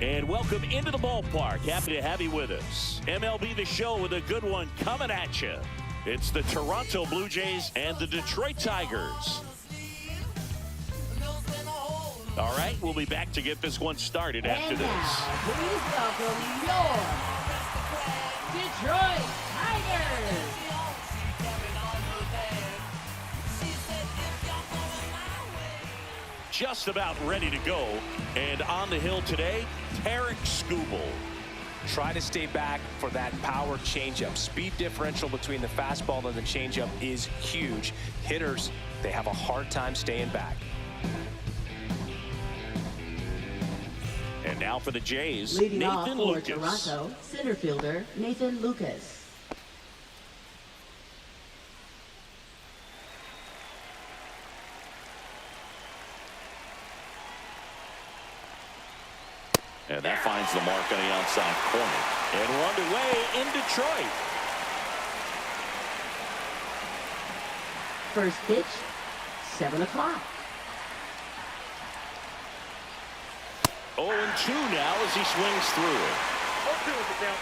And welcome into the ballpark. Happy to have you with us. MLB The Show with a good one coming at you. It's the Toronto Blue Jays and the Detroit Tigers. All right, we'll be back to get this one started after this. Please welcome your Detroit Tigers. Just about ready to go. And on the hill today, Tarik Skubal. Try to stay back for that power changeup. Speed differential between the fastball and the changeup is huge. Hitters, they have a hard time staying back. And now for the Jays, Leading off Nathan for Lucas. Toronto, center fielder Nathan Lucas. And that finds the mark on the outside corner. And we're underway in Detroit. First pitch, 7 o'clock. 0-2 now as he swings through it. 0-2 is the count.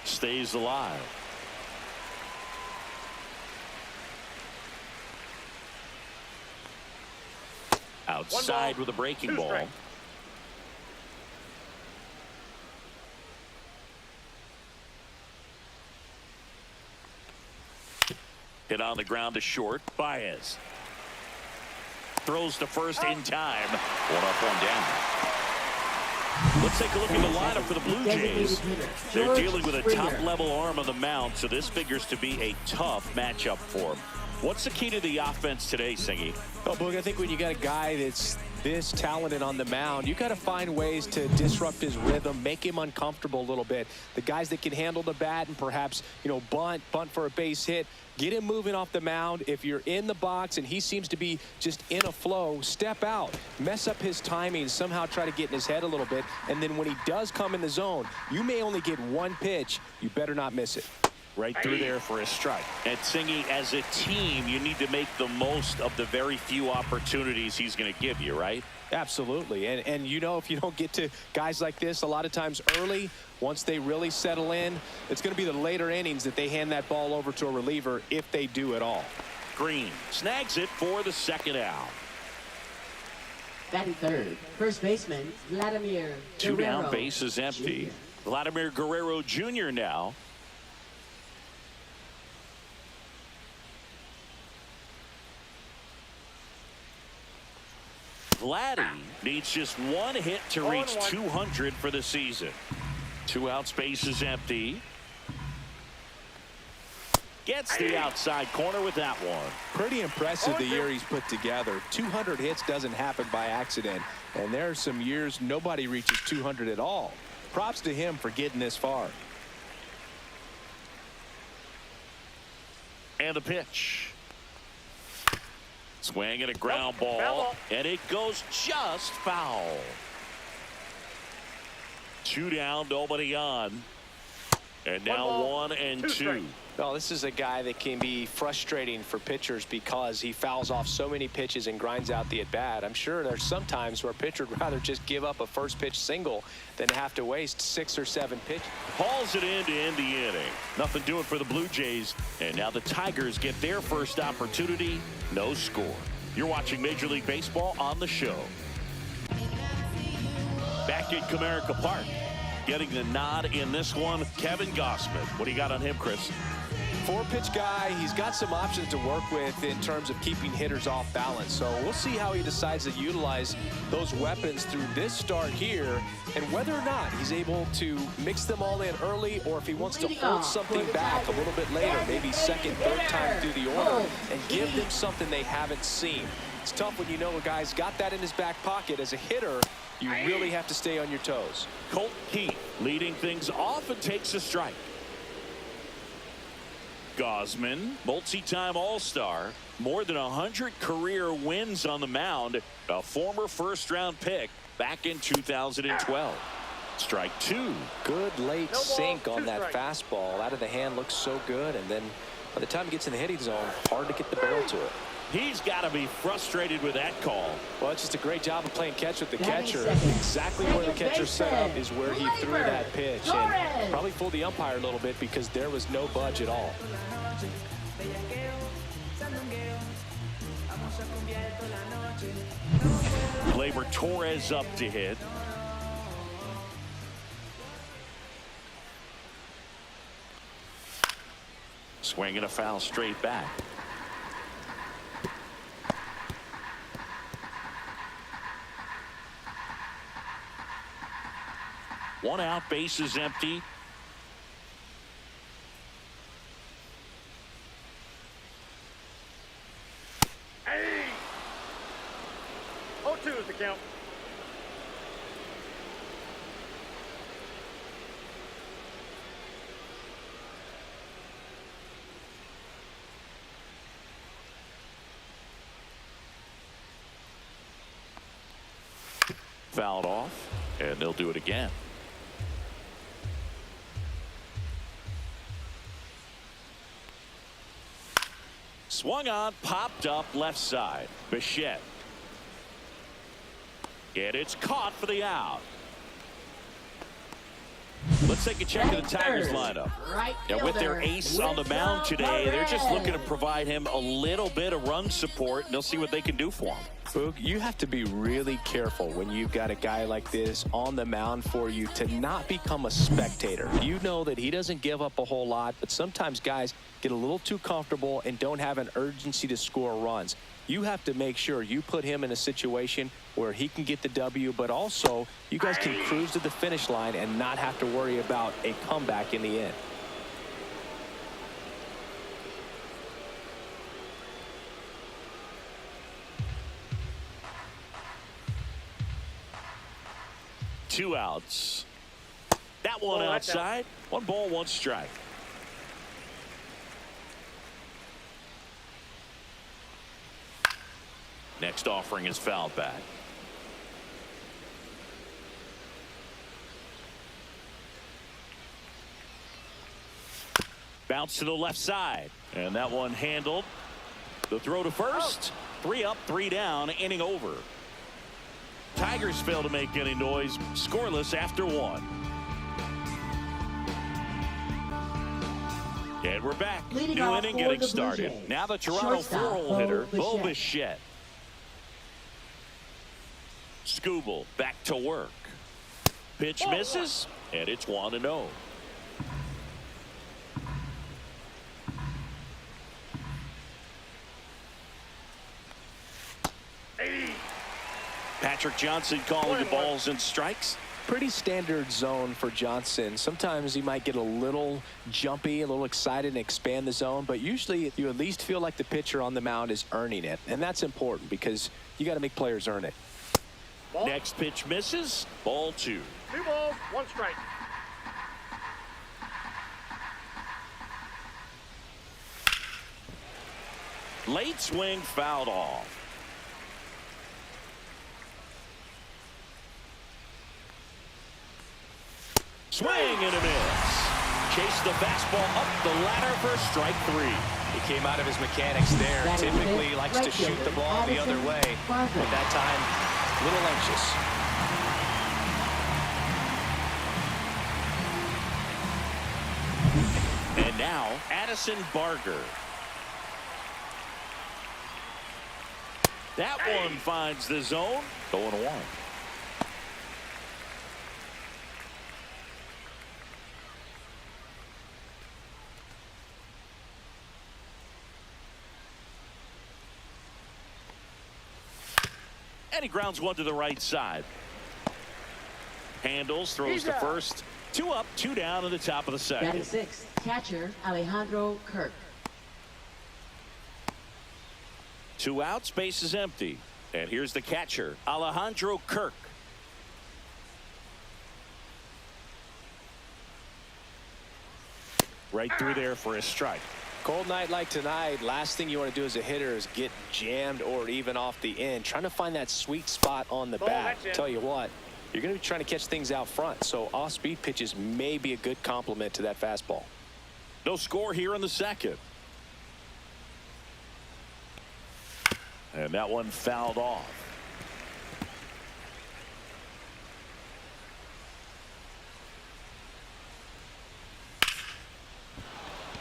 Stays alive. Outside with a breaking ball. Strike. Hit on the ground to short. Baez throws to first in time. 1 up, 1 down. Let's take a look at the lineup for the Blue Jays. They're dealing with a top-level arm on the mound, so this figures to be a tough matchup for them. What's the key to the offense today, Singy? Well, Boog, I think when you got a guy that's this talented on the mound, you got to find ways to disrupt his rhythm, make him uncomfortable a little bit. The guys that can handle the bat and perhaps, bunt for a base hit, get him moving off the mound. If you're in the box and he seems to be just in a flow, step out, mess up his timing, somehow try to get in his head a little bit. And then when he does come in the zone, you may only get one pitch. You better not miss it. Right through there for a strike. And Singy, as a team, you need to make the most of the very few opportunities he's going to give you, right? Absolutely. And if you don't get to guys like this a lot of times early, once they really settle in, it's going to be the later innings that they hand that ball over to a reliever, if they do at all. Green snags it for the second out. Batting third, first baseman Vladimir Two Guerrero down, base is empty. Jr. Vladimir Guerrero Jr. now. Vladdy needs just one hit to reach 200 for the season. 2 outs, base is empty. Gets the outside corner with that one. Pretty impressive the year he's put together. 200 hits doesn't happen by accident. And there are some years nobody reaches 200 at all. Props to him for getting this far. And the pitch. Swing and a ground ball. And it goes just foul. 2 down, nobody on. And now 1 and 2. Well, this is a guy that can be frustrating for pitchers because he fouls off so many pitches and grinds out the at-bat. I'm sure there's some times where a pitcher would rather just give up a first pitch single than have to waste 6 or 7 pitches. Hauls it in to end the inning. Nothing doing for the Blue Jays. And now the Tigers get their first opportunity. No score. You're watching Major League Baseball on the show. Back in Comerica Park. Getting the nod in this one, Kevin Gausman. What do you got on him, Chris? 4-pitch guy. He's got some options to work with in terms of keeping hitters off balance. So we'll see how he decides to utilize those weapons through this start here and whether or not he's able to mix them all in early or if he wants to hold something back a little bit later, maybe second, third time through the order and give them something they haven't seen. It's tough when you know a guy's got that in his back pocket. As a hitter, you really have to stay on your toes. Colt Keith leading things off and takes a strike. Gausman, multi-time All-Star, more than 100 career wins on the mound, a former first-round pick back in 2012. Strike 2. Good late sink on that fastball. Out of the hand looks so good, and then By the time he gets in the hitting zone, hard to get the barrel to it. He's got to be frustrated with that call. Well, it's just a great job of playing catch with the Batting catcher. second. Exactly where the Second catcher set up baseman. is where he threw Gleyber that pitch. Torres. And probably fooled the umpire a little bit because there was no budge at all. Gleyber Torres up to hit. Swinging a foul straight back. One out, base is empty. Hey! 0-2 is the count. Fouled off, and they'll do it again. Swung on, popped up left side. Bichette. And it's caught for the out. Let's take a check of the Tigers lineup. Right And with their fielder, ace on the mound today, they're just looking to provide him a little bit of run support, and they'll see what they can do for him. Boog, you have to be really careful when you've got a guy like this on the mound for you to not become a spectator. You know that he doesn't give up a whole lot, but sometimes guys get a little too comfortable and don't have an urgency to score runs. You have to make sure you put him in a situation where he can get the W, but also you guys can cruise to the finish line and not have to worry about a comeback in the end. Two outs. That one Oh, that's out. outside. 1 ball, 1 strike. Next offering is fouled back. Bounce to the left side. And that one handled. The throw to first. 3 up, 3 down, inning over. Tigers fail to make any noise. Scoreless after 1. And we're back. Leading New off inning for getting the Blue started. Jays. Now the Toronto Shortstop, 4-hole Bo hitter, Bo Bichette. Bichette. Skubal back to work. Pitch misses, and it's 1-0. Patrick Johnson calling the balls and strikes. Pretty standard zone for Johnson. Sometimes he might get a little jumpy, a little excited and expand the zone, but usually you at least feel like the pitcher on the mound is earning it, and that's important because you got to make players earn it. Ball. Next pitch misses. Ball 2. 2 balls, 1 strike. Late swing fouled off. Swing and a miss. Chase the fastball up the ladder for strike 3. He came out of his mechanics there. Batting Typically fifth, likes right to shoot the fielder, ball the other Addison way, Barker. but that time a little anxious. And now Addison Barker. That one finds the zone. 0-1. And he grounds one to the right side. Handles, throws He's to out. first. 2 up, 2 down in the top of the Batting second. 6th, catcher Alejandro Kirk. 2 outs, base is empty. And here's the catcher, Alejandro Kirk. Right through there for a strike. Cold night like tonight, last thing you want to do as a hitter is get jammed or even off the end. Trying to find that sweet spot on the Ball, bat. that's it. Tell you what, you're going to be trying to catch things out front. So off-speed pitches may be a good complement to that fastball. No score here in the second. And that one fouled off.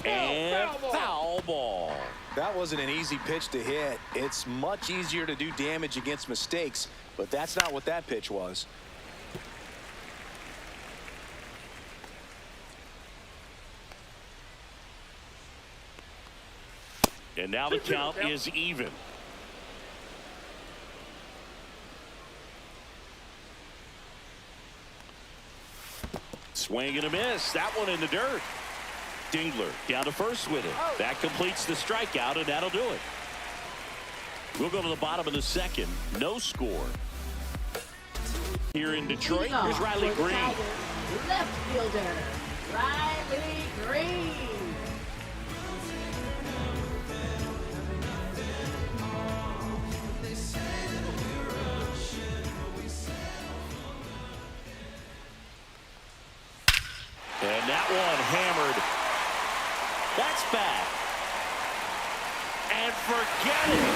And foul ball. That wasn't an easy pitch to hit. It's much easier to do damage against mistakes, but that's not what that pitch was. And now the count is even. Swing and a miss. That one in the dirt. Dingler down to first with it. That completes the strikeout, and that'll do it. We'll go to the bottom of the second. No score. Here in Detroit, here's Riley For the Green. Tigers, left fielder, Riley Green. And that one hammered. That's back. And forget it.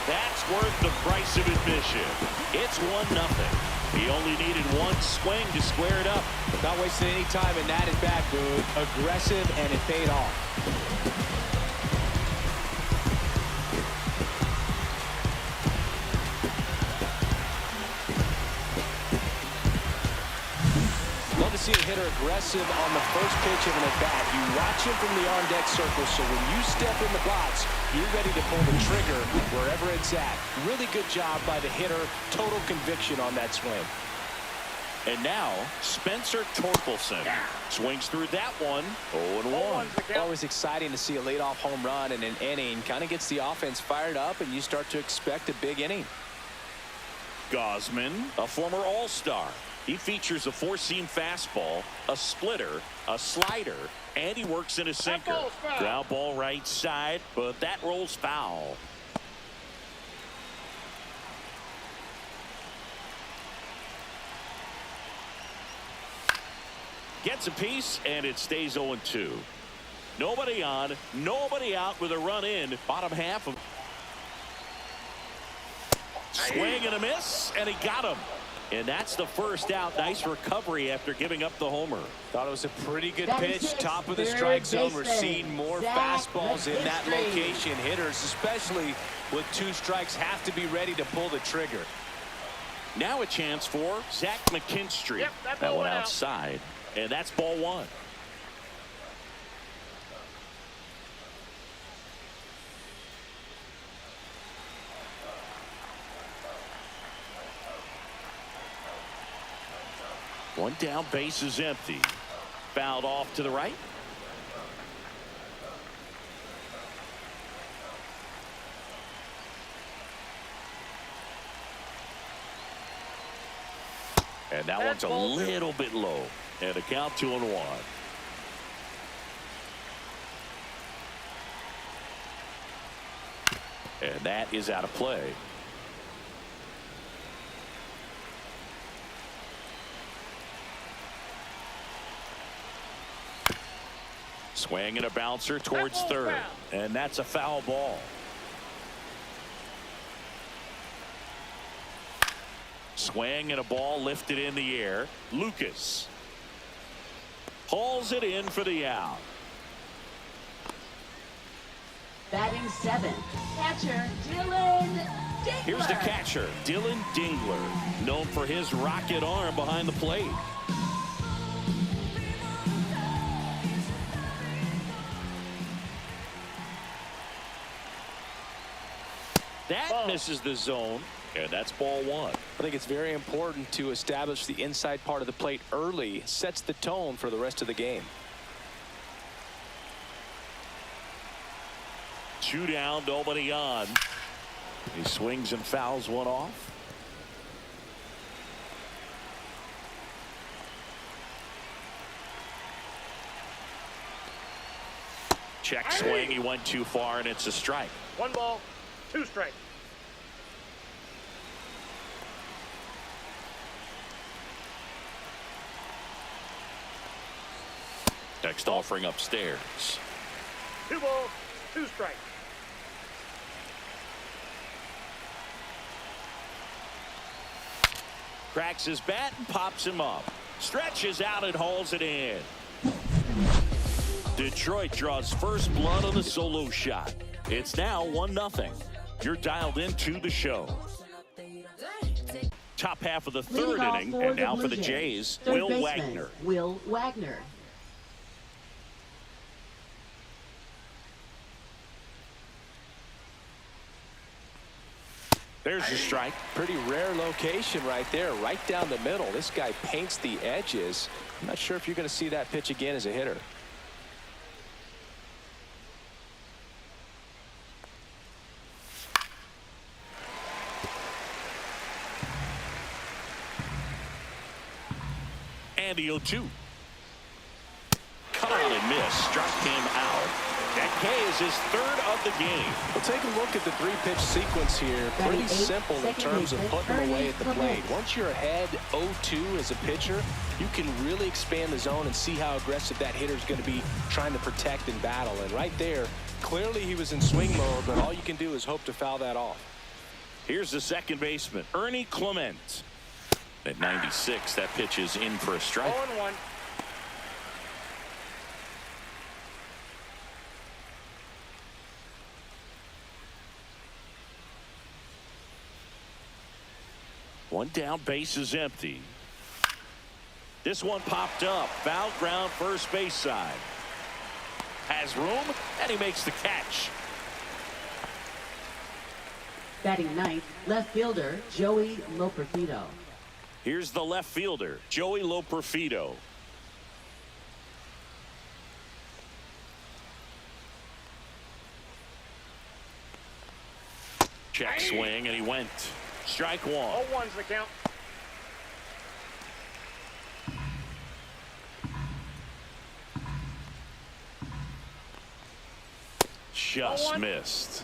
That's worth the price of admission. It's 1-0. He only needed one swing to square it up. Not wasting any time in that at-bat, dude. Aggressive, and it paid off. Love to see a hitter aggressive on the first pitch of an at-bat. You watch him from the on-deck circle, so when you step in the box, you're ready to pull the trigger wherever it's at. Really good job by the hitter. Total conviction on that swing. And now, Spencer Torkelson swings through that one. 0-1. Always exciting to see a leadoff home run in an inning. Kind of gets the offense fired up, and you start to expect a big inning. Gausman, a former All-Star. He features a four-seam fastball, a splitter, a slider, and he works in a sinker. Ground ball right side, but that rolls foul. Gets a piece, and it stays 0-2. Nobody on, nobody out with a run in. Bottom half of. Swing and a miss, and he got him. And that's the first out. Nice recovery after giving up the homer. Thought it was a pretty good That is pitch. it. Top of the Third strike zone. We're baseman, seeing more Zach fastballs in that McKinstry. location. Hitters, especially with two strikes, have to be ready to pull the trigger. Now a chance for Zach McKinstry. Yep, that That ball one went out. outside. And that's ball one. One down, base is empty. Fouled off to the right. And that one's a little bit low. And a count 2-1. And that is out of play. Swing and a bouncer towards third. And that's a foul ball. Swing and a ball lifted in the air. Lucas hauls it in for the out. Batting seventh, catcher Dylan Dingler. Here's the catcher, Dylan Dingler, known for his rocket arm behind the plate. That misses the zone, and that's ball one. I think it's very important to establish the inside part of the plate early. Sets the tone for the rest of the game. 2 down, nobody on. He swings and fouls one off. Check swing. He went too far, and it's a strike. 1 ball, 2 strikes. Next offering upstairs. 2 balls, 2 strikes. Cracks his bat and pops him up. Stretches out and hauls it in. Detroit draws first blood on the solo shot. It's now 1-0. You're dialed into the show. Top half of the third inning, and now for the Jays, Will Wagner. Will Wagner. There's your strike. Pretty rare location right there, right down the middle. This guy paints the edges. I'm not sure if you're going to see that pitch again as a hitter. And the 0-2. Cut on and miss. Struck him out. That K is his third of the game. We'll take a look at the three-pitch sequence here. Pretty simple in terms of putting them away at the plate. Once you're ahead 0-2 as a pitcher, you can really expand the zone and see how aggressive that hitter's going to be trying to protect and battle. And right there, clearly he was in swing mode, but all you can do is hope to foul that off. Here's the second baseman, Ernie Clement. At 96, that pitch is in for a strike. 0-1. One down, base is empty. This one popped up. Foul ground, first base side. Has room, and he makes the catch. Batting ninth, left fielder Joey Loperfido. Here's the left fielder, Joey Loperfido. Check swing, and he went. Strike one. 0-1's the count. Just missed.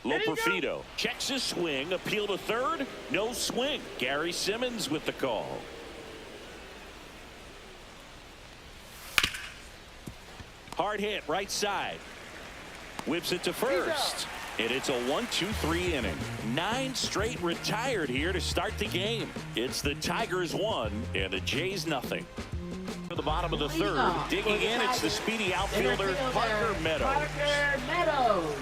Loperfido checks his swing, appeal to third, no swing. Gary Simmons with the call. Hard hit, right side. Whips it to first. And it's a 1-2-3 inning. 9 straight retired here to start the game. It's the Tigers 1 and the Jays nothing. To the bottom of the third. Digging in, it's the speedy outfielder, Parker Meadows. Parker Meadows.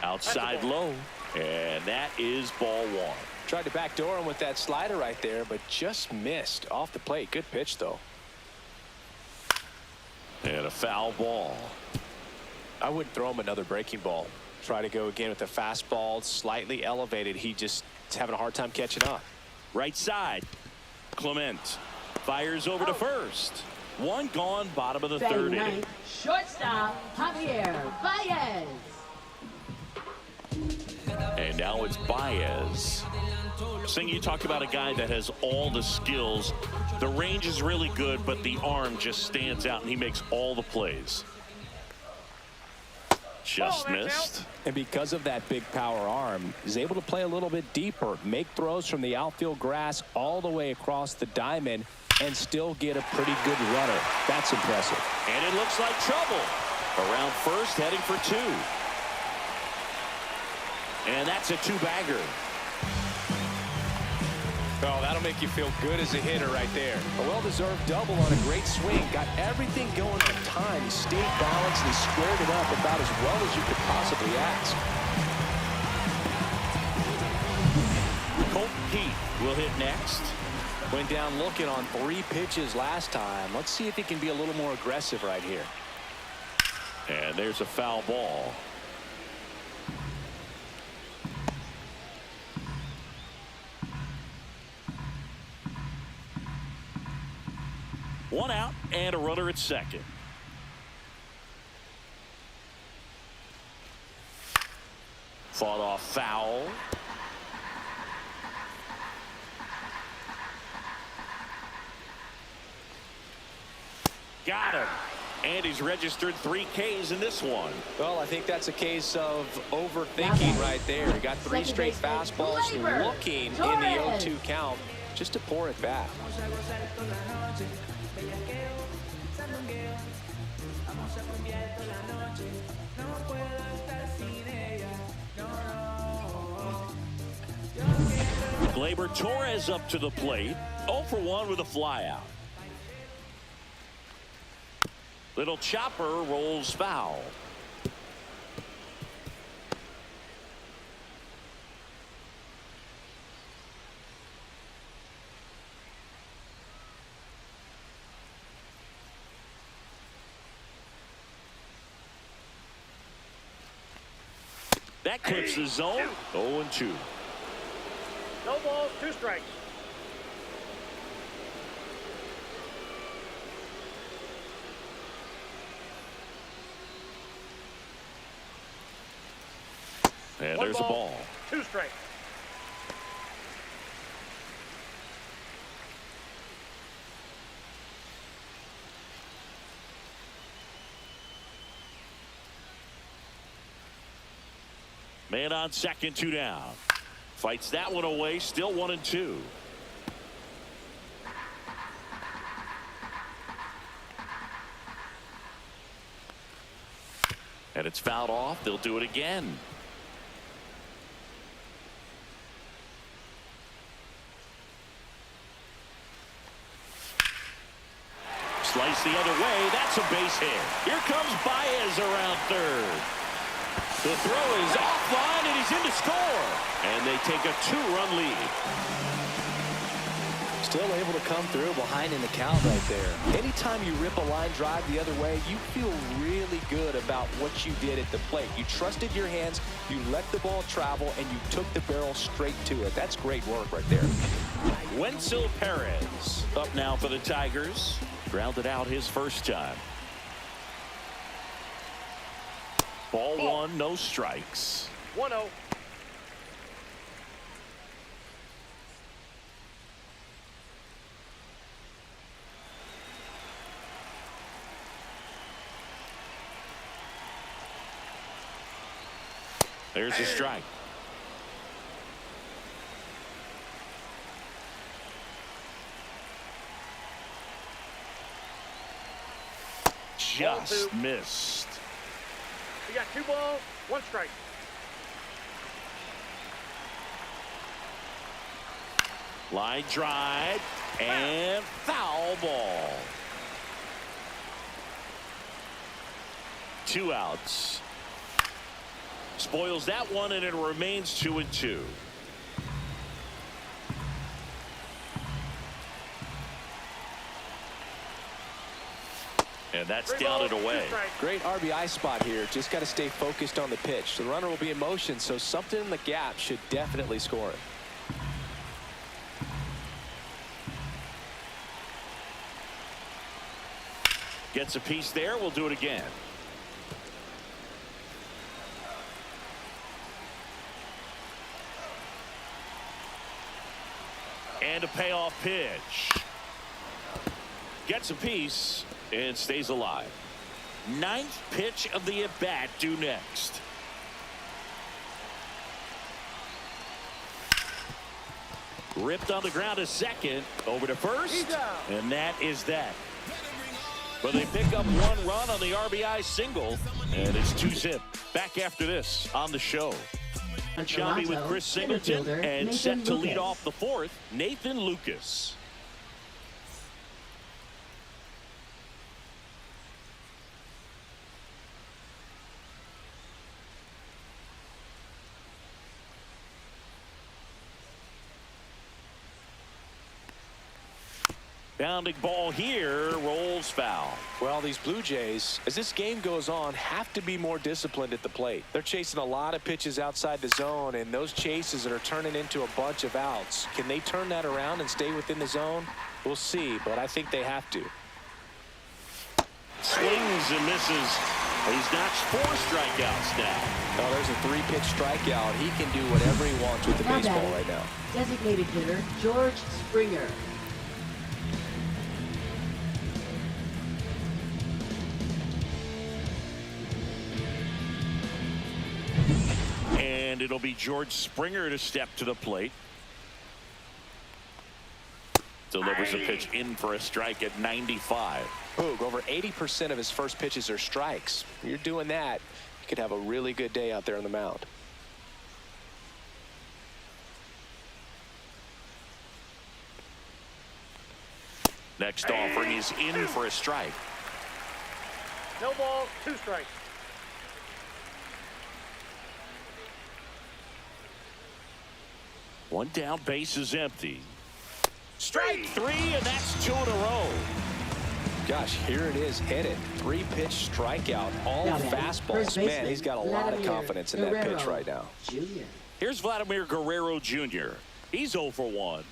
Outside low, and that is ball one. Tried to backdoor him with that slider right there, but just missed off the plate. Good pitch, though. And a foul ball. I wouldn't throw him another breaking ball. Try to go again with a fastball, slightly elevated. He just is having a hard time catching up. Right side. Clement fires over to first. One gone, bottom of the third inning. Shortstop Javier Baez. And now it's Baez. Sing, you talk about a guy that has all the skills. The range is really good, but the arm just stands out, and he makes all the plays. Just missed. And because of that big power arm, he's able to play a little bit deeper, make throws from the outfield grass all the way across the diamond, and still get a pretty good runner. That's impressive. And it looks like trouble. Around first, heading for two. And that's a two-bagger. Oh, that'll make you feel good as a hitter right there. A well-deserved double on a great swing. Got everything going on time. He stayed balanced and he squared it up about as well as you could possibly ask. Colt Pete will hit next. Went down looking on 3 pitches last time. Let's see if he can be a little more aggressive right here. And there's a foul ball. One out and a runner at second. Fought off foul. Got him. And he's registered 3 Ks in this one. Well, I think that's a case of overthinking right there. He got 3 straight fastballs looking in the 0-2 count just to pour it back. Gleyber Torres up to the plate. 0 for 1 with a flyout. Little chopper rolls foul. That clips the zone. 0-2. No balls, 2 strikes. And 1 there's a ball. 2 strikes. Man on second, 2 down. Fights that one away, still 1-2. And it's fouled off. They'll do it again. Slice the other way. That's a base hit. Here comes Baez around third. The throw is offline, and he's in to score. And they take a 2-run lead. Still able to come through behind in the count right there. Anytime you rip a line drive the other way, you feel really good about what you did at the plate. You trusted your hands, you let the ball travel, and you took the barrel straight to it. That's great work right there. Wenzel Perez up now for the Tigers. Grounded out his first time. Ball 1, no strikes. 1-0. There's a strike. Just missed. You got 2 balls, 1 strike. Line drive and foul ball. 2 outs. Spoils that one, and it remains 2-2. And that's down and away. Great RBI spot here. Just got to stay focused on the pitch. The runner will be in motion, so something in the gap should definitely score it. Gets a piece there. We'll do it again. And a payoff pitch. Gets a piece and stays alive. 9th pitch of the at-bat due next. Ripped on the ground to second. Over to first. And that is that. But they pick up 1 run on the RBI single. And it's 2-zip. Back after this on the show. Shambi with Chris Singleton, and Nathan set to lead Lucas. off the 4th, Nathan Lucas. Bounding ball here, rolls foul. Well, these Blue Jays, as this game goes on, have to be more disciplined at the plate. They're chasing a lot of pitches outside the zone, and those chases are turning into a bunch of outs. Can they turn that around and stay within the zone? We'll see, but I think they have to. Swings and misses. He's notched 4 strikeouts now. Well, there's a 3-pitch strikeout. He can do whatever he wants with the Now baseball batting, right now. designated hitter George Springer. And it'll be George Springer to step to the plate. Delivers a pitch in for a strike at 95. Boog, over 80% of his first pitches are strikes. You're doing that, you could have a really good day out there on the mound. Next offering is in for a strike. No balls, 2 strikes. One down, base is empty. Strike 3, and that's 2 in a row. Gosh, here it is, hit it. 3-pitch strikeout, all Now batting, fastballs. first Man, baseman, he's got a lot of Vladimir confidence in that pitch Guerrero right now. Jr. Here's Vladimir Guerrero Jr. He's 0 for 1.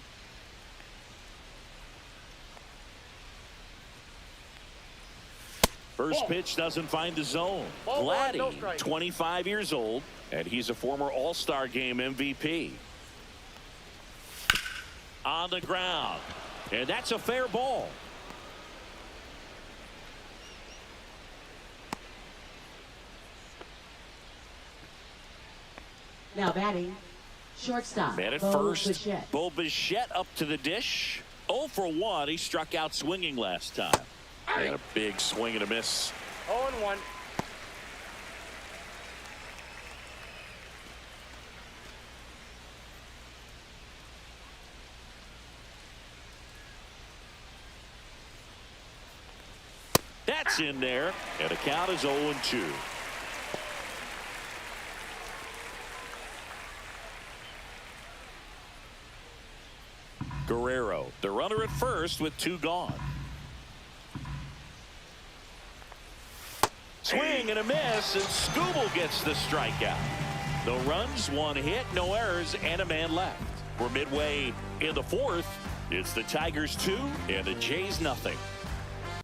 First pitch doesn't find the zone. Ball one, no Vladdy, strike. 25 years old, and he's a former All-Star Game MVP. On the ground, and that's a fair ball. Now batting, shortstop. Man at Bo first, Bichette. Bo Bichette up to the dish. 0 for 1. He struck out swinging last time. And a big swing and a miss. 0-1. That's in there, and the count is 0-2. Guerrero, the runner at first with 2 gone. Swing and a miss, and Skubal gets the strikeout. No runs, 1 hit, no errors, and a man left. We're midway in the 4th. It's the Tigers 2 and the Jays nothing.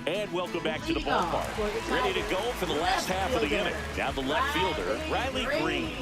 And welcome back to the ballpark. Ready to go for the last half of the inning. Now the left fielder, Riley Green.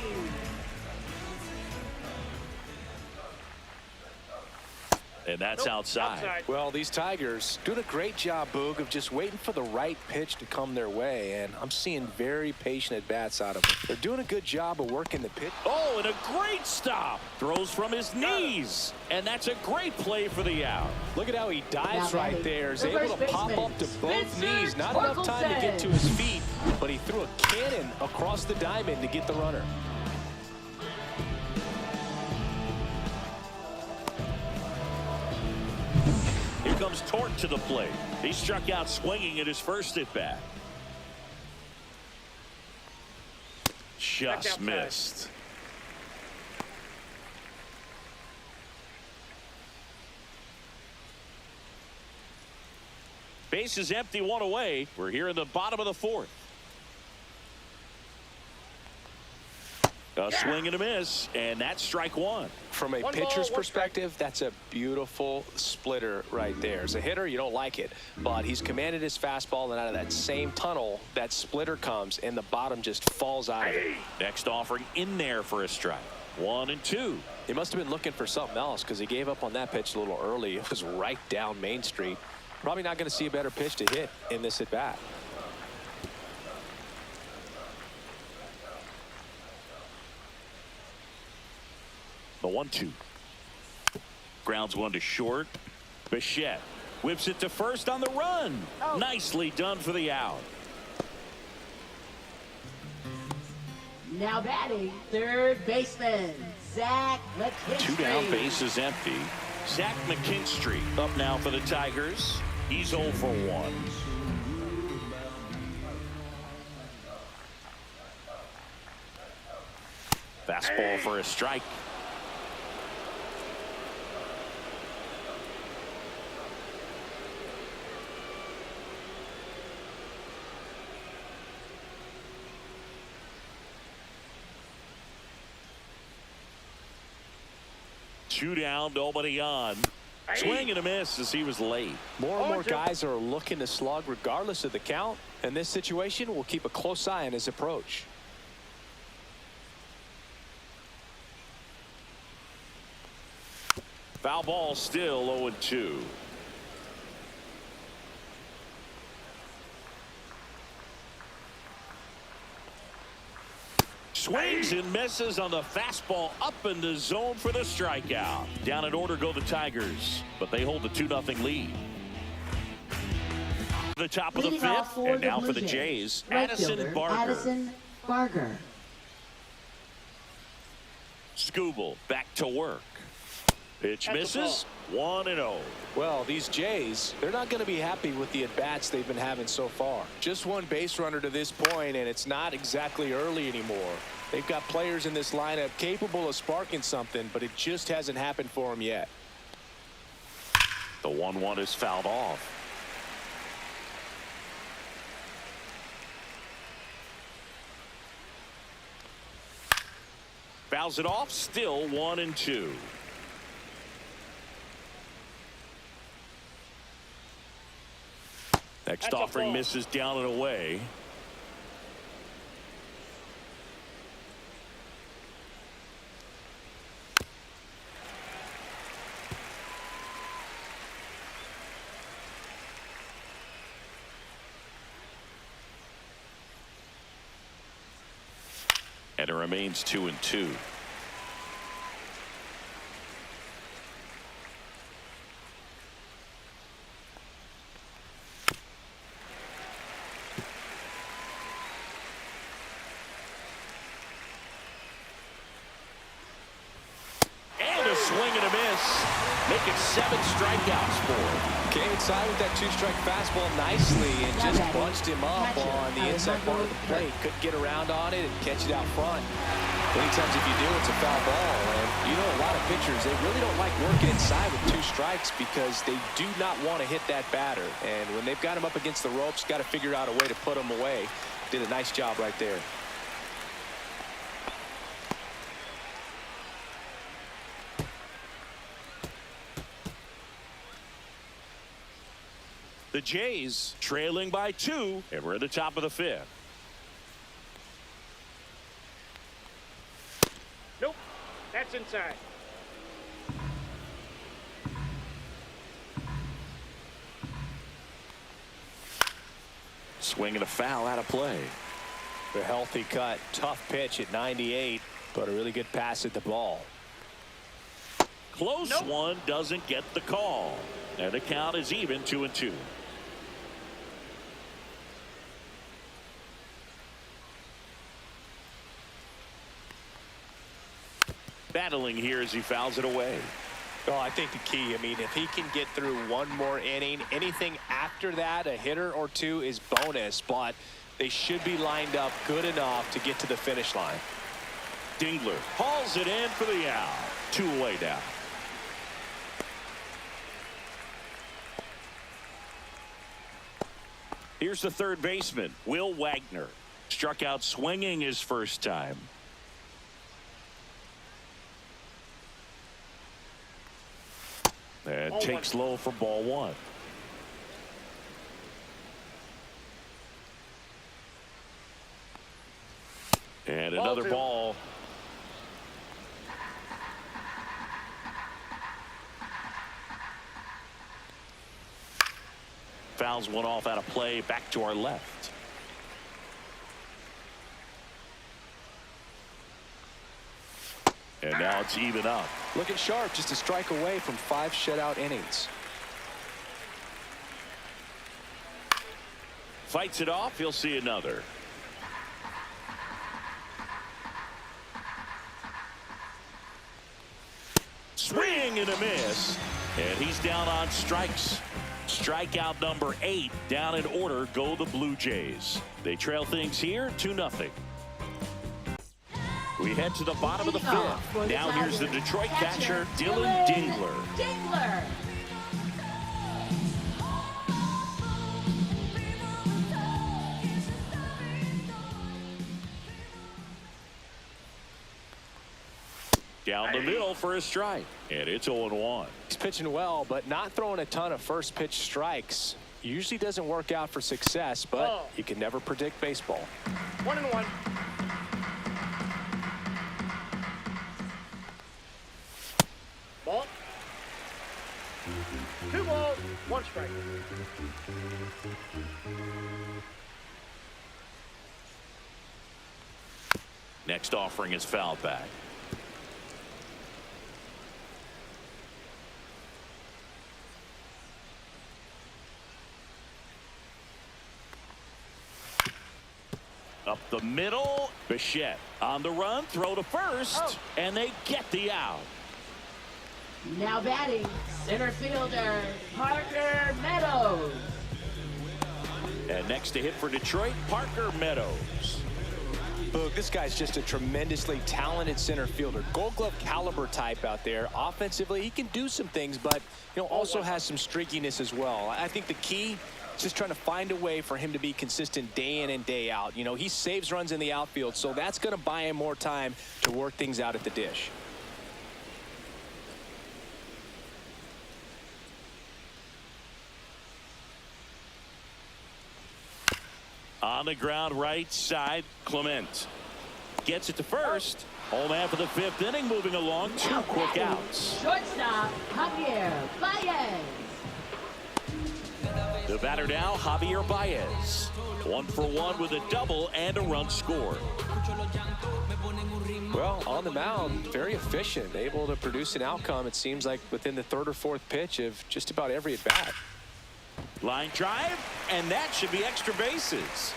And that's outside. Well, these Tigers doing a great job, Boog, of just waiting for the right pitch to come their way, and I'm seeing very patient at-bats out of them. They're doing a good job of working the pitch. Oh, and a great stop. Throws from his knees. And that's a great play for the out. Look at how he dives right there. Is able to pop up to both Spencer knees. Not enough time to get to Torkelson. his feet, but he threw a cannon across the diamond to get the runner. Here comes Torque to the plate. He struck out swinging at his first at-bat. Just missed. Base is empty, 1 away. We're here in the bottom of the 4th. A swing and a miss, and that's strike 1. From a One pitcher's ball, one perspective, that's a beautiful splitter right there. As a hitter, you don't like it, but he's commanded his fastball, and out of that same tunnel, that splitter comes, and the bottom just falls out of it. Next offering in there for a strike. 1 and 2. He must have been looking for something else because he gave up on that pitch a little early. It was right down Main Street. Probably not going to see a better pitch to hit in this at-bat. The 1-2. Grounds 1 to short. Bichette whips it to first on the run. Nicely done for the out. Now batting, third baseman, Zach McKinstry. 2 down, base is empty. Zach McKinstry up now for the Tigers. He's 0 for 1. Fastball for a strike. Two down, nobody on. Swing and a miss as he was late. More and more guys are looking to slug regardless of the count. In this situation, we'll keep a close eye on his approach. Foul ball still 0-2. Swings and misses on the fastball up in the zone for the strikeout. Down in order go the Tigers, but they hold the 2-0 lead. The top of the Leading off fifth, for and the now Blue for the Jays, Jays, right Addison fielder, Barger. Addison Barger. Skubal back to work. Pitch That's a misses. 1-0. Well, these Jays, they're not going to be happy with the at-bats they've been having so far. Just one base runner to this point, and it's not exactly early anymore. They've got players in this lineup capable of sparking something, but it just hasn't happened for them yet. The 1-1 is fouled off. Fouls it off. Still 1-2. Next That's a offering ball. misses down and away. And it remains 2-2. And a swing and a miss. Make it 7 strikeouts for him. Came inside with that 2-strike fastball nicely and just bunched him up on the inside part of the plate. Couldn't get around on it and catch it out front. Many times if you do, it's a foul ball. And you know, a lot of pitchers, they really don't like working inside with 2 strikes because they do not want to hit that batter. And when they've got him up against the ropes, got to figure out a way to put him away. Did a nice job right there. The Jays trailing by 2, and we're at the top of the 5th. Nope. That's inside. Swing and a foul out of play. A healthy cut. Tough pitch at 98, but a really good pass at the ball. Close one, doesn't get the call. And the count is even 2-2. Battling here as he fouls it away. Well, I think the key, I mean, if he can get through one more inning, anything after that, a hitter or 2 is bonus, but they should be lined up good enough to get to the finish line. Dingler hauls it in for the out. 2 away now. Here's the third baseman, Will Wagner. Struck out swinging his first time. And takes low for ball 1. And another ball. Fouls one off out of play, back to our left. And now it's even up. Looking sharp, just a strike away from 5 shutout innings. Fights it off, he'll see another. Swing and a miss. And he's down on strikes. Strikeout number 8. Down in order go the Blue Jays. They trail things here 2-0. We head to the bottom of the 5th. Now here's the Detroit catcher, Dylan Dingler. Down the middle for a strike. And it's 0-1. He's pitching well, but not throwing a ton of first pitch strikes. Usually doesn't work out for success, but you can never predict baseball. 1-1. Ball. 2 balls, 1 strike. Next offering is fouled back. Up the middle, Bichette on the run, throw to first, and they get the out. Now batting, center fielder, Parker Meadows. And next to hit for Detroit, Parker Meadows. Look, this guy's just a tremendously talented center fielder. Gold Glove caliber type out there. Offensively, he can do some things, but also has some streakiness as well. I think the key is just trying to find a way for him to be consistent day in and day out. He saves runs in the outfield, so that's going to buy him more time to work things out at the dish. On the ground, right side, Clement gets it to first. Home after the 5th inning, moving along, 2 quick outs. Shortstop, Javier Baez. The batter now, Javier Baez. 1 for 1 with a double and a run scored. Well, on the mound, very efficient, able to produce an outcome, it seems like, within the 3rd or 4th pitch of just about every at-bat. Line drive, and that should be extra bases.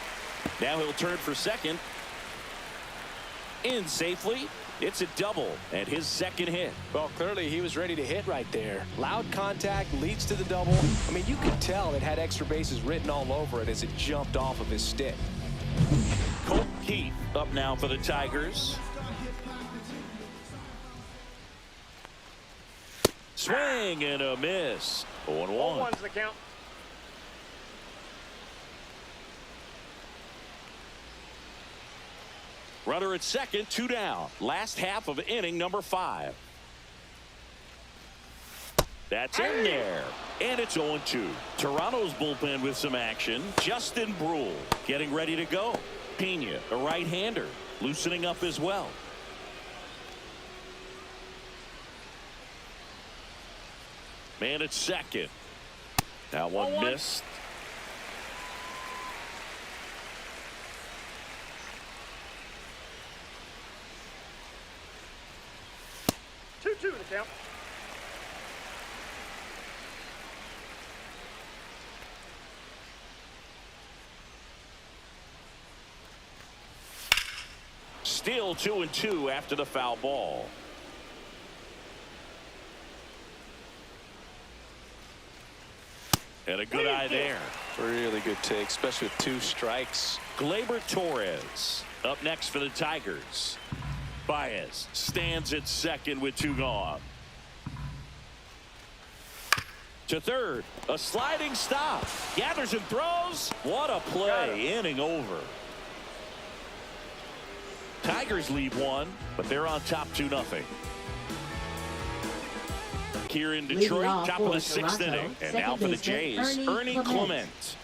Now he'll turn for second. In safely. It's a double and his 2nd hit. Well, clearly he was ready to hit right there. Loud contact leads to the double. I mean, you could tell it had extra bases written all over it as it jumped off of his stick. Colt Keith up now for the Tigers. Swing and a miss. 0-1. 0-1's the count. Runner at second, 2 down. Last half of inning number 5. That's in there. And it's 0-2. Toronto's bullpen with some action. Justin Brule getting ready to go. Pena, a right-hander, loosening up as well. Man at second. That one missed. To the count. Still 2-2 after the foul ball. And a good eye there. Really good take, especially with 2 strikes. Gleyber Torres up next for the Tigers. Baez stands at second with 2 gone. To third, a sliding stop. Gathers and throws. What a play. Inning over. Tigers lead 1, but they're on top 2-0. Here in Detroit, top of the 6th inning. And now for the Jays, Ernie Clement.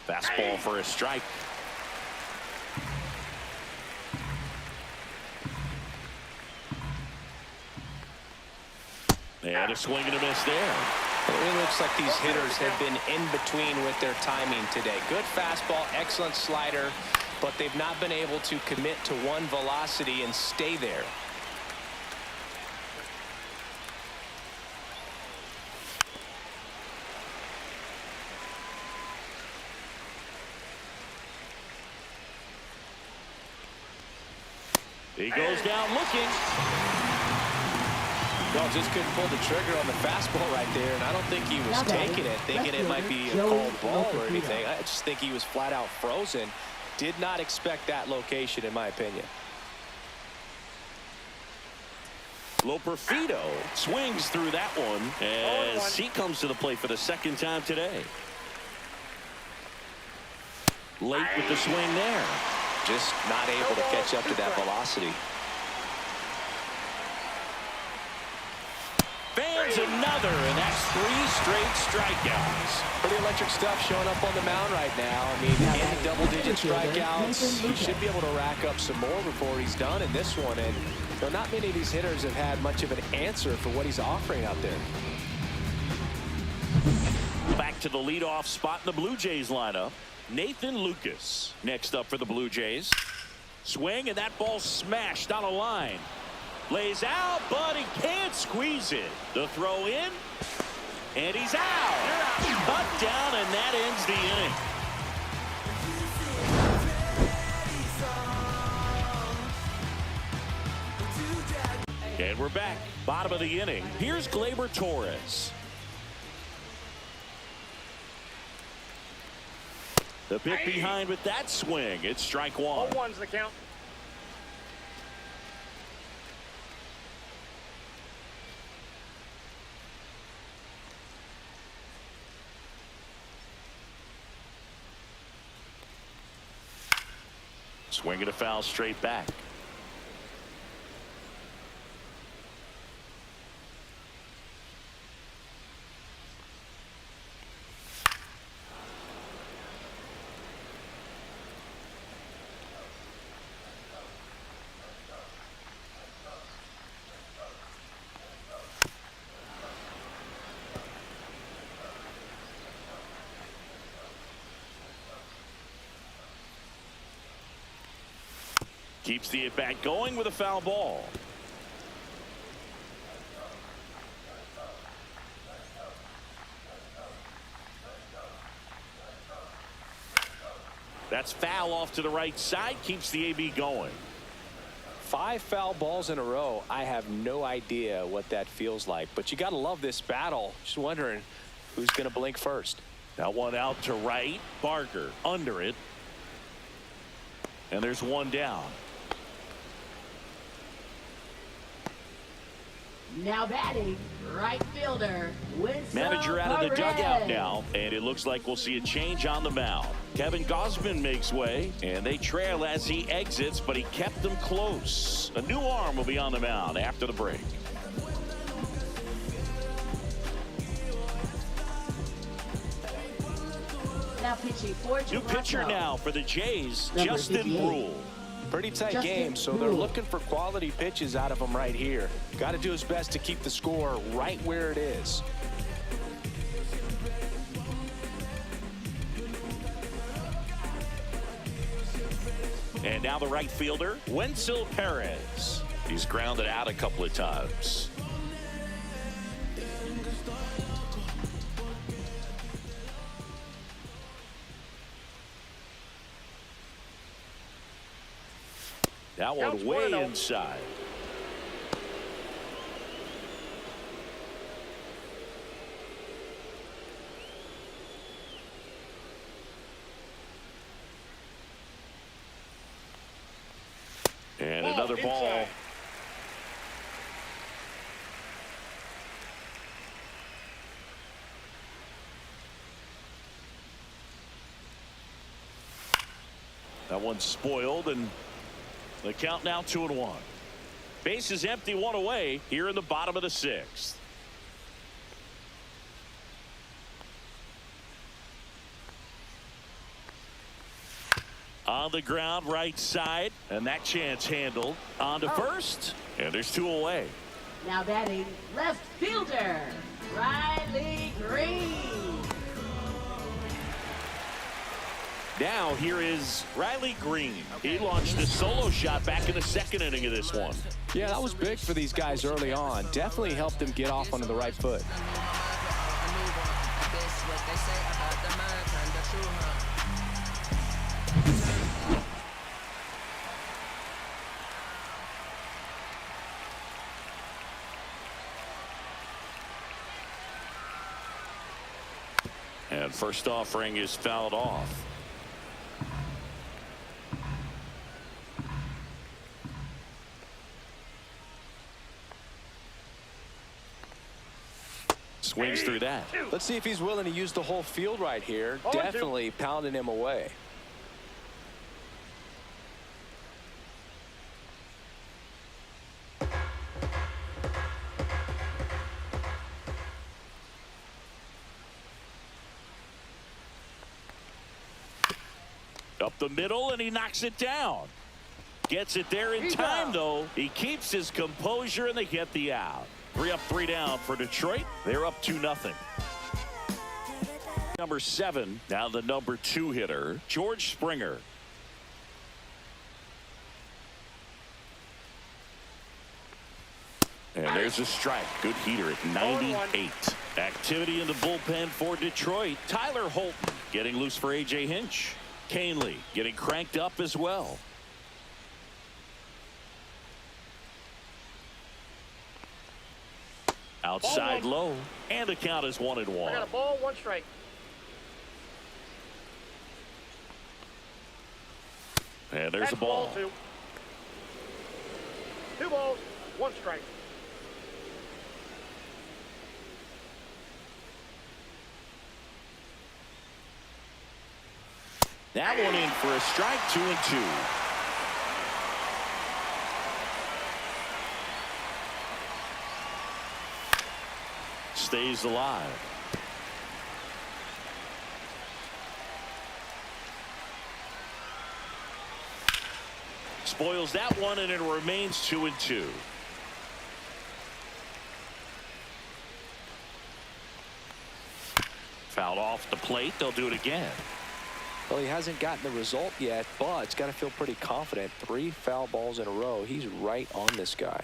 Fastball for a strike. And a swing and a miss there. It looks like these hitters have been in between with their timing today. Good fastball, excellent slider, but they've not been able to commit to one velocity and stay there. He goes down looking. No, just couldn't pull the trigger on the fastball right there, and I don't think he was taking it, thinking it might be a called ball or anything. I just think he was flat out frozen. Did not expect that location, in my opinion. Loperfido swings through that one as he comes to the plate for the 2nd time today. Late with the swing there. Just not able to catch up to that velocity. Fans another, and that's 3 straight strikeouts. Pretty electric stuff showing up on the mound right now. I mean, in double-digit strikeouts, he should be able to rack up some more before he's done in this one. And not many of these hitters have had much of an answer for what he's offering out there. Back to the leadoff spot in the Blue Jays lineup. Nathan Lucas next up for the Blue Jays. Swing, and that ball smashed on a line. Lays out, but he can't squeeze it. The throw in, and he's out. Cut down, and that ends the inning. And we're back. Bottom of the inning. Here's Gleyber Torres. The pick behind with that swing. It's strike one. 0-1's the count. Swinging a foul straight back. Keeps the at-bat going with a foul ball. That's foul off to the right side. Keeps the AB going. 5 foul balls in a row. I have no idea what that feels like, but you got to love this battle. Just wondering who's going to blink first. That one out to right. Barker under it. And there's one down. Now batting, right fielder, Winslow Manager out of the Perez. dugout now, and it looks like we'll see a change on the mound. Kevin Gausman makes way, and they trail as he exits, but he kept them close. A new arm will be on the mound after the break. Now pitching for New pitcher Toronto. now for the Jays, Number Justin 58. Brule. Pretty tight Justin game, so they're Brule. looking for quality pitches out of him right here. Got to do his best to keep the score right where it is. And now the right fielder, Wenceel Perez. He's grounded out a couple of times. That one Counts way 1-0. inside. And another ball. Inside. That one's spoiled, and the count now 2-1. Base is empty, one away here in the bottom of the 6th. On the ground, right side, and that chance handled. On to first, and there's 2 away. Now batting, left fielder, Riley Green. Now here is Riley Green. He launched a solo shot back in the 2nd inning of this one. Yeah, that was big for these guys early on. Definitely helped them get off onto the right foot. And first offering is fouled off. Swings through that. Let's see if he's willing to use the whole field right here. 0-2. Definitely pounding him away. Up the middle, and he knocks it down. Gets it there in time, though. He keeps his composure, and they get the out. 3 up, 3 down for Detroit. They're up 2-0. Number 7, now the number 2 hitter, George Springer. And there's a strike. Good heater at 98. Activity in the bullpen for Detroit. Tyler Holton getting loose for A.J. Hinch. Canely getting cranked up as well. Outside low. And the count is 1-1. I got a ball, 1 strike. And there's a That's ball. 2. 2 balls, 1 strike. That one in for a strike, 2-2. Stays alive. Spoils that one, and it remains 2-2. Fouled off the plate. They'll do it again. Well, he hasn't gotten the result yet, but it's got to feel pretty confident. 3 foul balls in a row. He's right on this guy.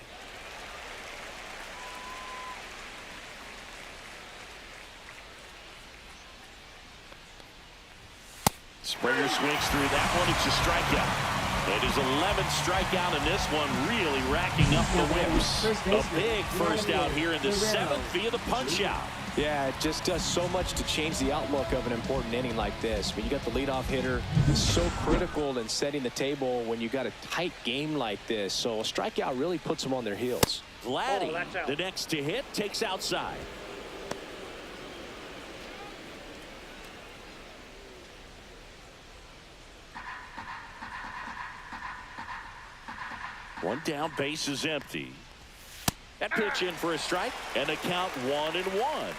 Springer swings through that one. It's a strikeout. It is 11th strikeout, and this one really racking up the whips. A big first out here in the 7th via the punch out. Yeah, it just does so much to change the outlook of an important inning like this. When you got the leadoff hitter, it's so critical in setting the table when you got a tight game like this. So a strikeout really puts them on their heels. Vladdy, the next to hit, takes outside. One down, base is empty. That pitch in for a strike, and the count 1-1.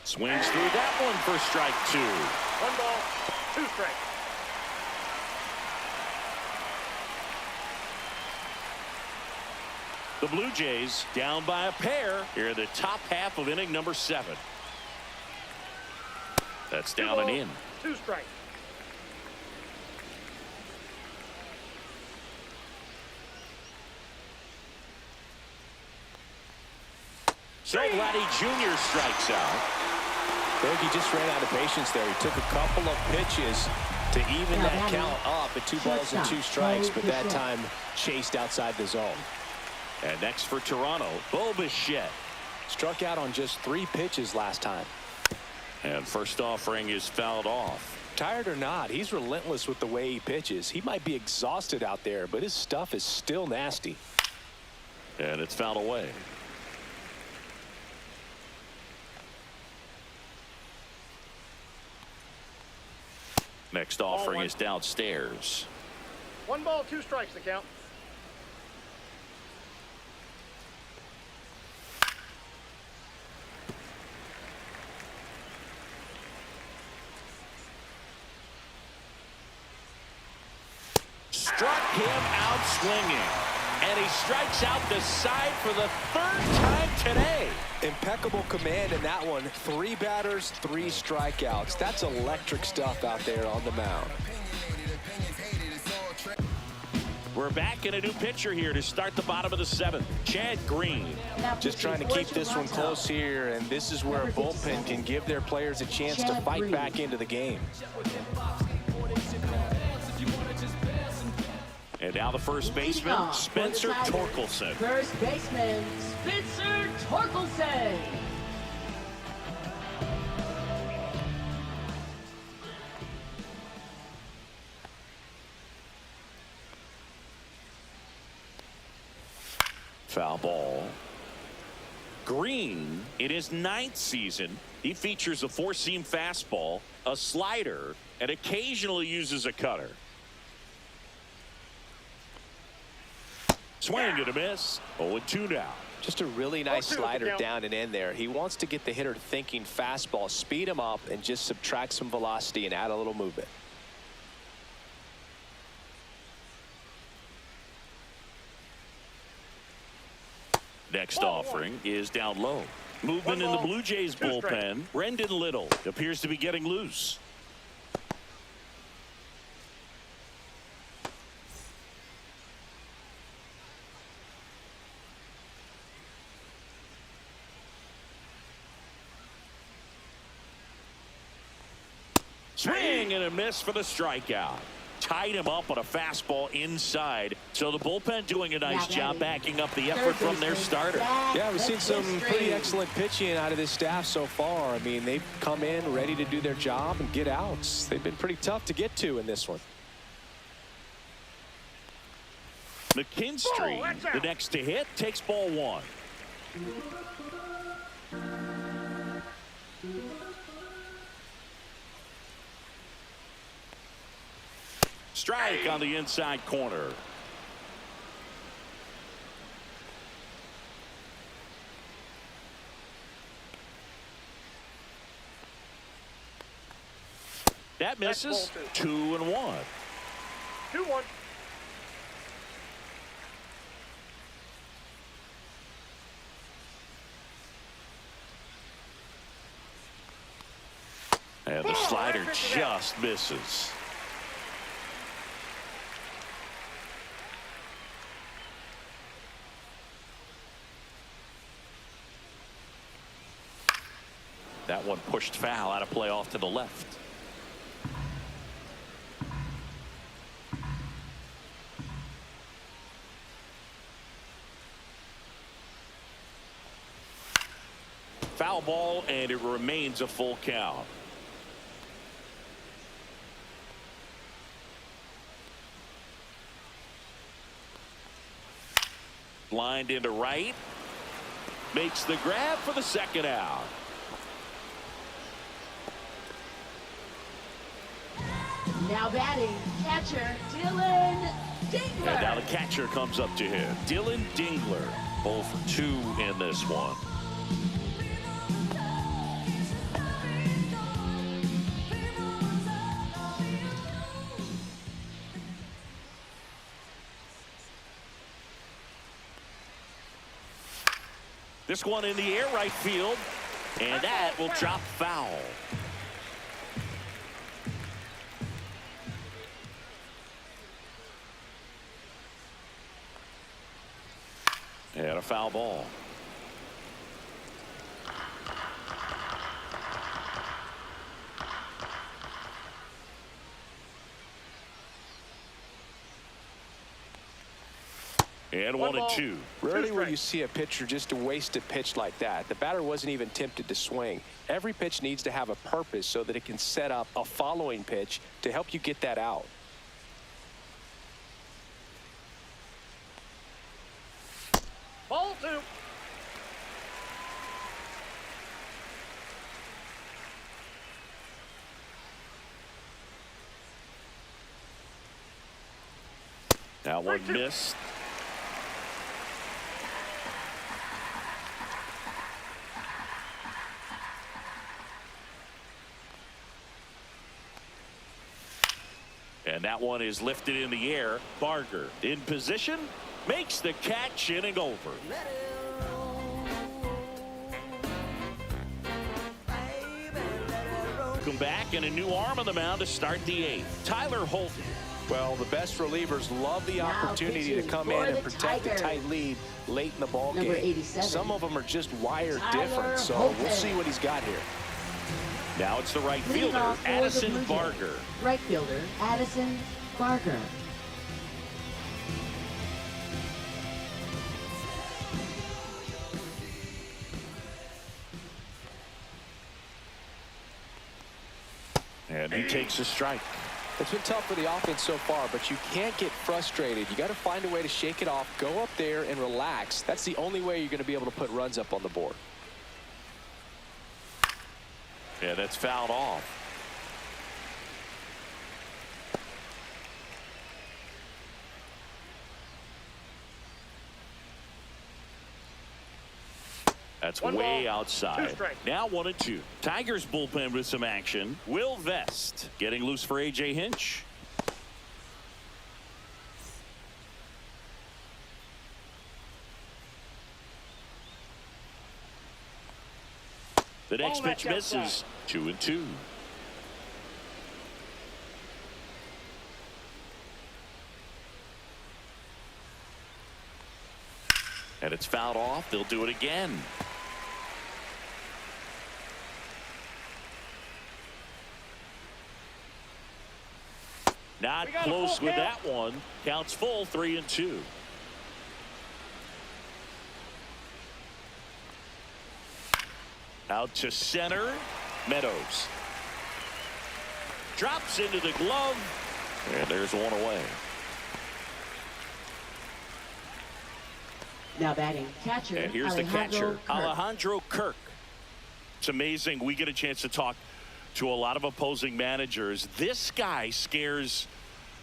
Swings through that one for strike 2. 1 ball, 2 strikes. The Blue Jays down by a pair here in the top half of inning number 7. That's down and in. 2 strikes. So Vladdy Jr. strikes out. I think he just ran out of patience there. He took a couple of pitches to even that count up at 2 balls and 2 strikes, but that time chased outside the zone. And next for Toronto, Bo Bichette. Struck out on just 3 pitches last time. And first offering is fouled off. Tired or not, he's relentless with the way he pitches. He might be exhausted out there, but his stuff is still nasty. And it's fouled away. Next offering is downstairs. 1 ball, 2 strikes the count. Struck him out swinging. And he strikes out the side for the 3rd time today. Impeccable command in that one. 3 batters, 3 strikeouts. That's electric stuff out there on the mound. We're back in a new pitcher here to start the bottom of the 7th. Chad Green. Just trying to keep this one close here, and this is where a bullpen can give their players a chance to fight back into the game. And now the first baseman, Spencer Torkelson. First baseman, Spencer Torkelson. Foul ball. Green, in his 9th season, he features a 4-seam fastball, a slider, and occasionally uses a cutter. Swing and a miss. 0-2 now. Just a really nice slider down and in there. He wants to get the hitter thinking fastball, speed him up, and just subtract some velocity and add a little movement. Next Ball offering is down low. Movement in the Blue Jays bullpen. Brendan Little appears to be getting loose. Swing and a miss for the strikeout. Tied him up on a fastball inside. So the bullpen doing a nice job backing up the effort from their starter. Yeah, we've seen some pretty excellent pitching out of this staff so far. I mean, they've come in ready to do their job and get outs. They've been pretty tough to get to in this one. McKinstry, the next to hit, takes ball one. Strike on the inside corner. That misses. 2-1. 2-1. And the slider just misses. That one pushed foul, out of play off to the left. Foul ball, and it remains a full count. Lined into right. Makes the grab for the second out. Now batting, catcher Dylan Dingler. And now the catcher comes up to him. Dylan Dingler, 0 for 2 in this one. This one in the air right field, and that will drop foul. And a foul ball. And 1-2. Rarely will you see a pitcher just waste a pitch like that. The batter wasn't even tempted to swing. Every pitch needs to have a purpose so that it can set up a following pitch to help you get that out. Ball 2. That one missed. And that one is lifted in the air. Barger in position, makes the catch, inning over. Come back, and a new arm on the mound to start the 8th. Tyler Holton. Well, the best relievers love the opportunity to come in and protect a tight lead late in the ball game. Some of them are just wired different, so we'll see what he's got here. Now it's the right fielder, Addison Barger. Right fielder, Addison Barger. And he takes a strike. It's been tough for the offense so far, but you can't get frustrated. You got to find a way to shake it off, go up there and relax. That's the only way you're going to be able to put runs up on the board. Yeah, that's fouled off. That's way outside. Now 1-2. Tigers bullpen with some action. Will Vest getting loose for A.J. Hinch. The next Ball pitch back misses. 2-2. And it's fouled off. They'll do it again. Not close with that one. Counts full, 3-2. Out to center. Meadows. Drops into the glove. And there's one away. Now batting catcher. And here's the Alejandro catcher, Kirk. Alejandro Kirk. It's amazing. We get a chance to talk to a lot of opposing managers. This guy scares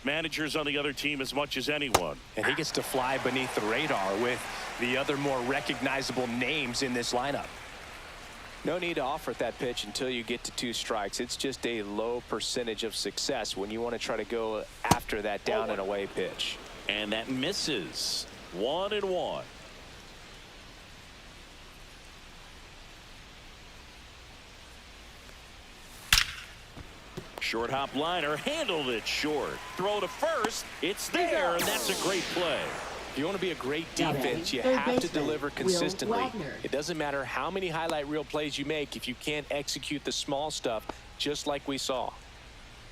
managers on the other team as much as anyone. And he gets to fly beneath the radar with the other more recognizable names in this lineup. No need to offer that pitch until you get to 2 strikes. It's just a low percentage of success when you want to try to go after that down and away pitch. And that misses. 1-1. Short hop liner, handled it short. Throw to first. It's there, and that's a great play. If you want to be a great Now defense, you batting, have to third baseman, deliver Will consistently. Wagner. It doesn't matter how many highlight reel plays you make if you can't execute the small stuff, just like we saw.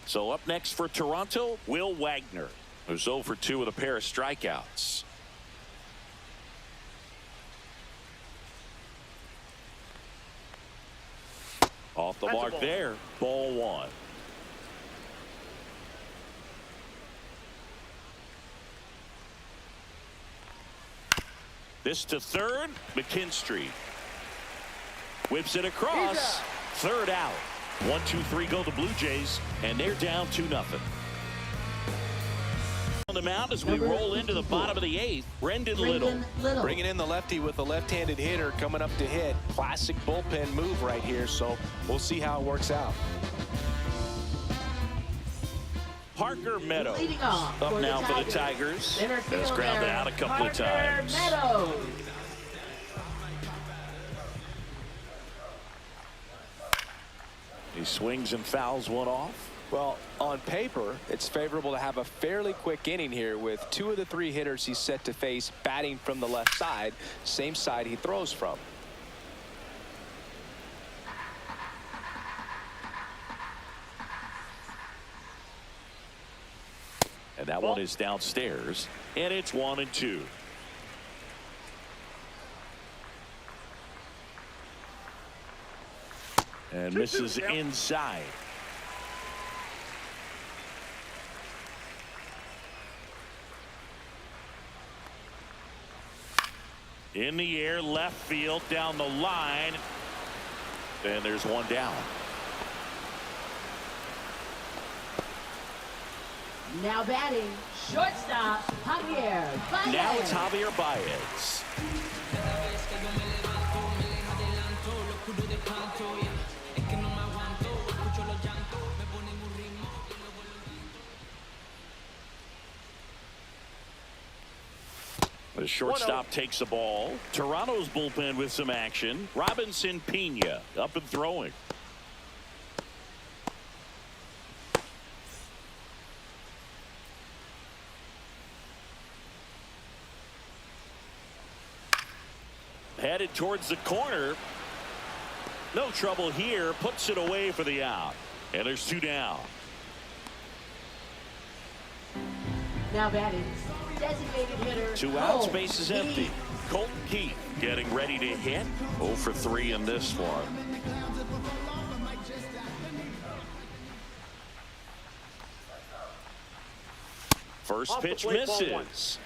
So up next for Toronto, Will Wagner, who's 0 for 2 with a pair of strikeouts. Off the mark there. Ball 1. This to third. McKinstry whips it across. Third out. 1-2-3 go the Blue Jays, and they're down 2-0. On the mound as we Number roll into the 54. bottom of the 8th, Brendan Brendan Little. Bringing in the lefty with the left-handed hitter coming up to hit. Classic bullpen move right here, so we'll see how it works out. Parker Meadows Leading off up for the now for the Tigers. Tigers. Center Has grounded fielder, out a couple of Parker times. Meadows. He swings and fouls one off. Well, on paper, it's favorable to have a fairly quick inning here with 2 of the 3 hitters he's set to face batting from the left side, same side he throws from. And that one is downstairs, and it's 1-2. And misses inside. In the air, left field, down the line. And there's one down. Now batting, shortstop, Javier Baez. Now it's Javier Baez. The shortstop takes the ball. Toronto's bullpen with some action. Robinson Pena up and throwing. Headed towards the corner. No trouble here. Puts it away for the out. And there's 2 down. Now batting, designated hitter. 2 outs, Cole base is Keith. empty. Colton Keith getting ready to hit. 0 for 3 in this one. First Off the pitch plate, ball 1. misses.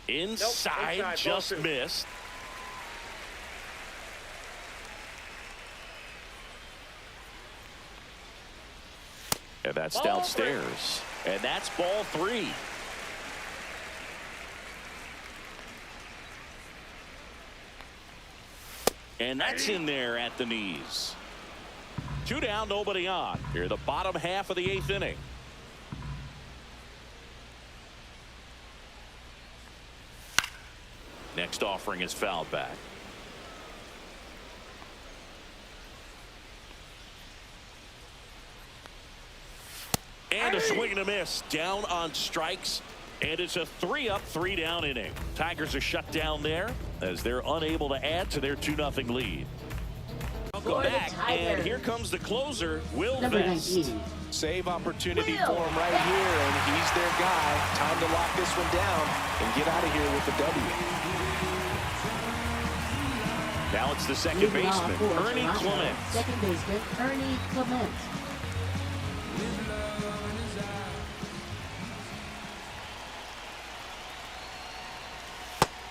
Inside, inside, just ball 2. missed. And that's Ball downstairs. And that's ball 3. And that's in there at the knees. 2 down, nobody on. Here, the bottom half of the 8th inning. Next offering is fouled back. And a swing and a miss. Down on strikes. And it's a 3-up, 3-down inning. Tigers are shut down there as they're unable to add to their 2-0 lead. Welcome back, and here comes the closer, Will Number Vest. 19. Save opportunity for him right here, and he's their guy. Time to lock this one down and get out of here with the W. Now it's the second Leading off baseman, for Ernie Toronto, Clement. Second baseman, Ernie Clement.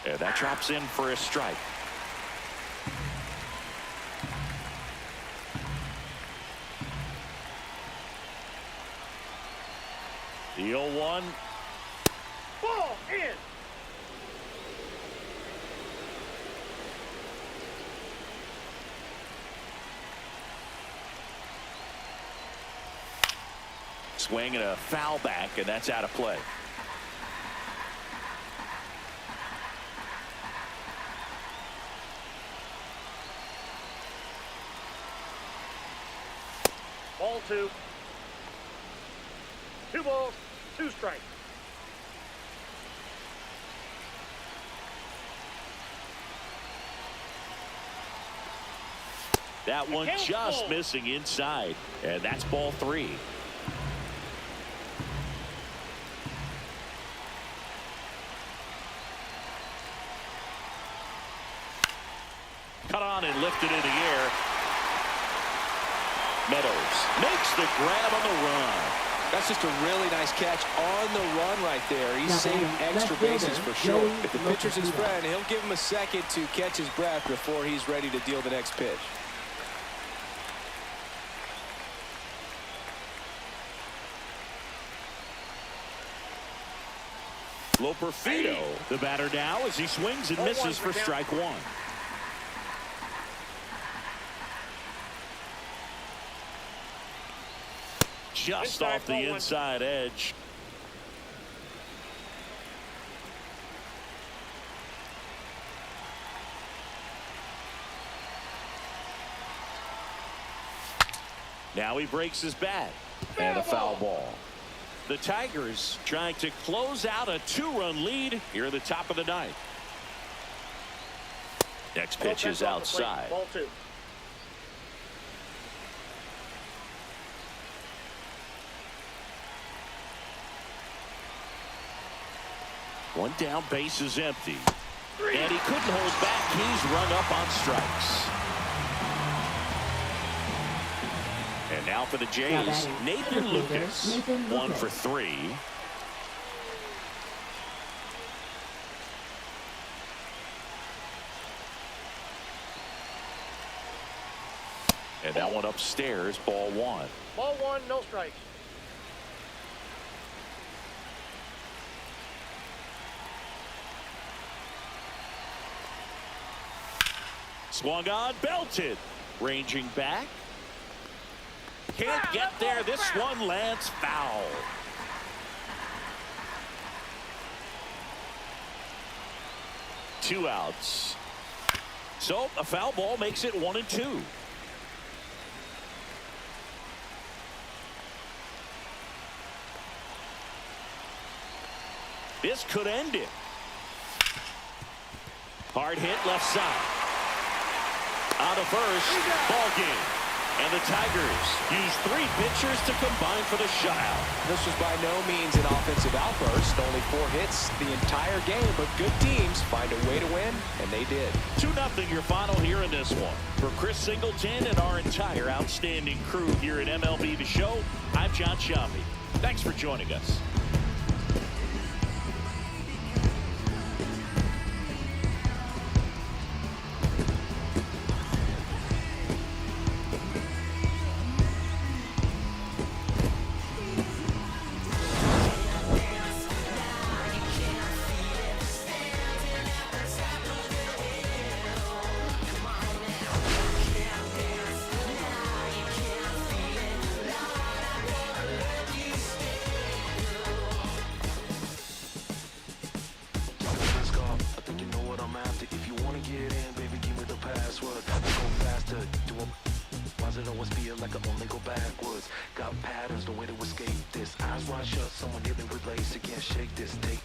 And that drops in for a strike. The 0-1. Ball in. Swing and a foul back, and that's out of play. Ball 2. 2 balls, 2 strikes. That one Count just ball. missing inside, and that's ball 3. Cut on and lifted in the air. Meadows makes the grab on the run. That's just a really nice catch on the run right there. He's Now saved batting extra left fielder, bases for sure. Joey If the pitcher's his Lopez. friend, he'll give him a second to catch his breath before he's ready to deal the next pitch. Loperfido, the batter now, as he swings and 0-1 misses for for strike 1. Just Inside, off the 0-1. inside edge. Now he breaks his bat. And a foul ball. The Tigers trying to close out a 2-run lead here at the top of the 9th. Next pitch is Lopez off the plate. outside. Ball 2. One down, base is empty. And he couldn't hold back. He's run up on strikes. And now for the Now Jays, batting Nathan center fielder, Lucas. Nathan 1 Lucas. for 3. And that one upstairs, ball 1. Ball 1, no strikes. Swung on, belted. Ranging back. Can't get there. This one lands foul. Two outs. So a foul ball makes it 1-2. This could end it. Hard hit left side. Out of first, ball game. And the Tigers use 3 pitchers to combine for the shutout. This was by no means an offensive outburst. Only 4 hits the entire game, but good teams find a way to win, and they did. 2-0 your final here in this one. For Chris Singleton and our entire outstanding crew here at MLB The Show, I'm John Sciambi. Thanks for joining us. Just take